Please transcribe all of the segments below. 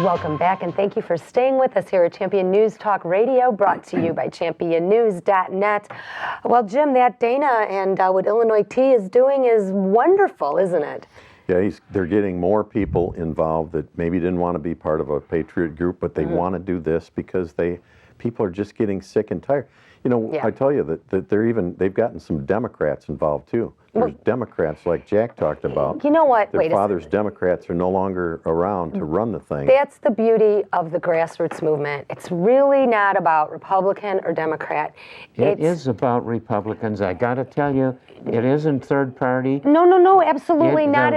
Welcome back, and thank you for staying with us here at Champion News Talk Radio, brought to you by championnews.net. Well, Jim, that Dana and what Illinois TEA is doing is wonderful, isn't it? Yeah, they're getting more people involved that maybe didn't want to be part of a patriot group, but they want to do this because people are just getting sick and tired. You know, I tell you that they've gotten some Democrats involved too. There's Democrats like Jack talked about. You know what? Their father's Democrats are no longer around to run the thing. That's the beauty of the grassroots movement. It's really not about Republican or Democrat. It is about Republicans. I got to tell you, it isn't third party. No, absolutely not.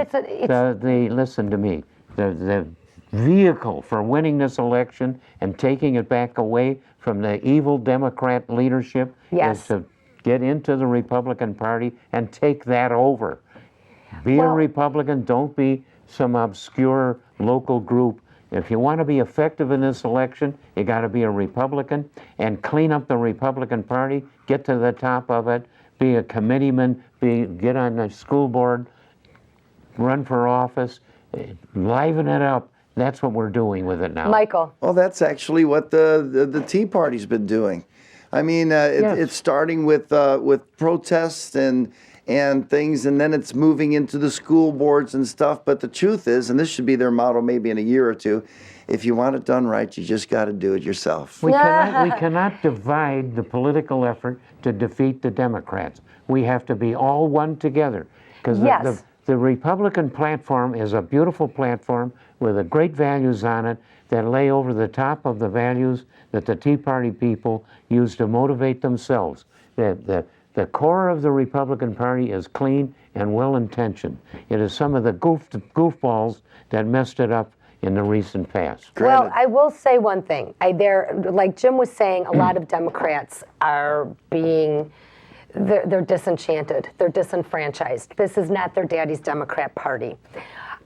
Listen to me. The vehicle for winning this election and taking it back away from the evil Democrat leadership is to get into the Republican Party and take that over. Be a Republican, don't be some obscure local group. If you want to be effective in this election, you got to be a Republican and clean up the Republican Party, get to the top of it, be a committeeman, get on the school board, run for office, liven it up. That's what we're doing with it now. Michael. Well, that's actually what the Tea Party's been doing. I mean, it's starting with protests and things, and then it's moving into the school boards and stuff. But the truth is, and this should be their motto maybe in a year or two, if you want it done right, you just got to do it yourself. We cannot divide the political effort to defeat the Democrats. We have to be all one together. Because the Republican platform is a beautiful platform with great values on it that lay over the top of the values that the Tea Party people use to motivate themselves. The core of the Republican Party is clean and well-intentioned. It is some of the goofballs that messed it up in the recent past. Well, I will say one thing. Like Jim was saying, a lot of Democrats are they're disenchanted. They're disenfranchised. This is not their daddy's Democrat Party.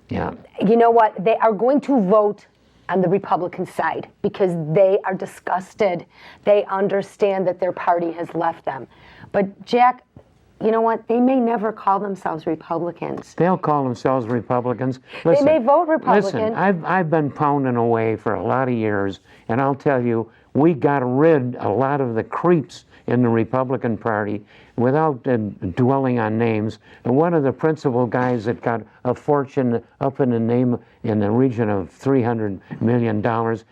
Yeah. You know what? They are going to vote on the Republican side because they are disgusted. They understand that their party has left them. But Jack, you know what? They may never call themselves Republicans. They'll call themselves Republicans. Listen, they may vote Republican. Listen, I've been pounding away for a lot of years, and I'll tell you, we got rid a lot of the creeps in the Republican Party without dwelling on names. And one of the principal guys that got a fortune up in the region of $300 million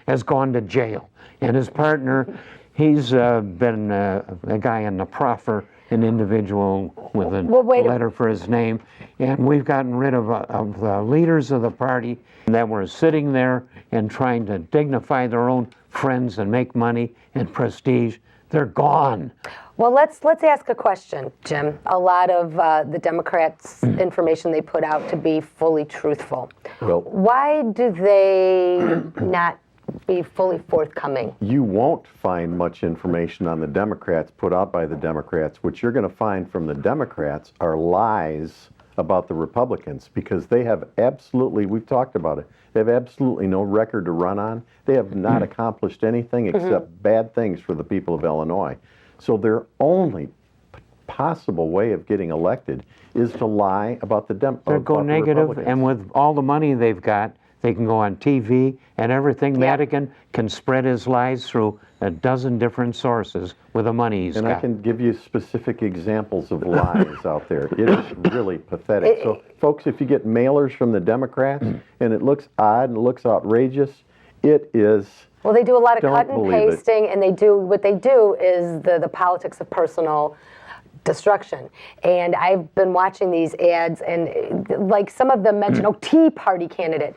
has gone to jail. And his partner, he's been a guy in the proffer, an individual with a letter for his name. And we've gotten rid of the leaders of the party that were sitting there and trying to dignify their own friends and make money and prestige. They're gone. Well, let's ask a question, Jim. A lot of the Democrats' information they put out to be fully truthful. Well, why do they not be fully forthcoming? You won't find much information on the Democrats put out by the Democrats. What you're going to find from the Democrats are lies about the Republicans because they have absolutely, we've talked about it, they have absolutely no record to run on. They have not accomplished anything except bad things for the people of Illinois. So their only possible way of getting elected is to lie about the Democrats. They go negative, and with all the money they've got, they can go on TV and everything. Madigan can spread his lies through a dozen different sources with the money he's got. And I can give you specific examples of lies out there. It is really pathetic. So, folks, if you get mailers from the Democrats and it looks odd and it looks outrageous, it is. Well, they do a lot of cut and pasting, and what they do is the politics of personal destruction. And I've been watching these ads, and like some of them mention, Tea Party candidate.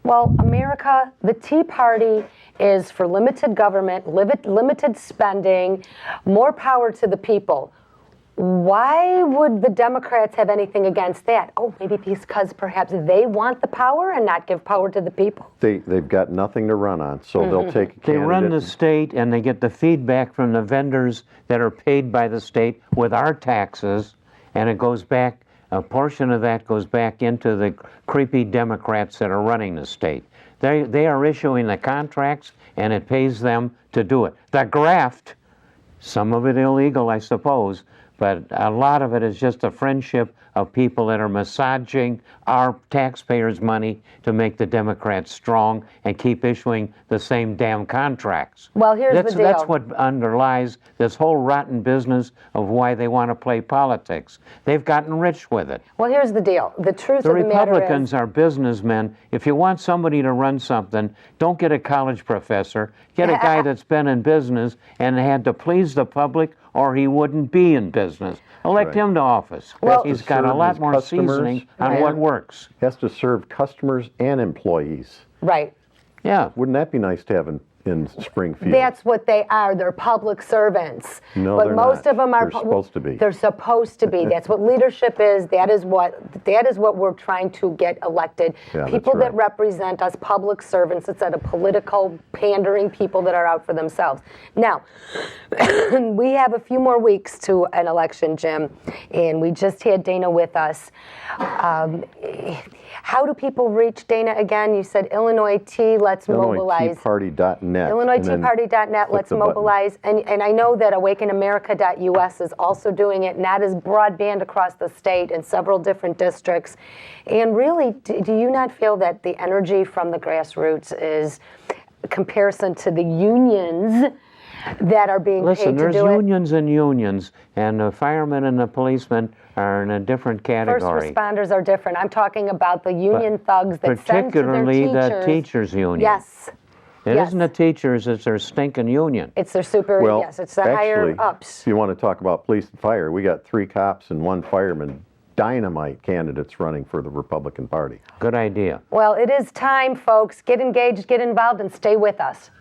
Well, America, the Tea Party is for limited government, limited spending, more power to the people. Why would the Democrats have anything against that? Oh, maybe because perhaps they want the power and not give power to the people. They've got nothing to run on, so they'll take a candidate. They run the state, and they get the feedback from the vendors that are paid by the state with our taxes, and it goes back. A portion of that goes back into the creepy Democrats that are running the state. They are issuing the contracts, and it pays them to do it. The graft, some of it illegal, I suppose, but a lot of it is just a friendship of people that are massaging our taxpayers' money to make the Democrats strong and keep issuing the same damn contracts. Well, here's the deal. That's what underlies this whole rotten business of why they want to play politics. They've gotten rich with it. Well, here's the deal. The truth The of the matter Republicans is, are businessmen. If you want somebody to run something, don't get a college professor. Get a guy that's been in business and had to please the public, or he wouldn't be in business. Elect him to office. Well, he's got a lot more seasoning on what works. He has to serve customers and employees. right. Yeah. Wouldn't that be nice to have in Springfield? That's what they are. They're public servants. No, but they're most not. of them are. They're supposed to be. They're supposed to be. That's what leadership is. That is what we're trying to get elected. Yeah, that's People that right. represent us, public servants, instead of political pandering people that are out for themselves. Now, we have a few more weeks to an election, Jim, and we just had Dana with us. How do people reach Dana again? You said Illinois Tea, let's mobilize. IllinoisTEAParty.net. IllinoisTEAParty.net, let's the button. mobilize. And I know that AwakenAmerica.us is also doing it, and that is broadband across the state in several different districts. And really, do you not feel that the energy from the grassroots is comparison to the unions that are being Listen, paid to there's do it? unions and unions, and the firemen and the policemen are in a different First category. responders are different. I'm talking about the union thugs that send to their Particularly teachers. the teachers union. Yes. It yes. isn't the teachers, it's their stinking union. It's their super, Well, yes, it's the higher actually, ups. if you want to talk about police and fire, we got 3 cops and 1 fireman, dynamite candidates running for the Republican Party. Good idea. Well, it is time, folks. Get engaged, get involved, and stay with us.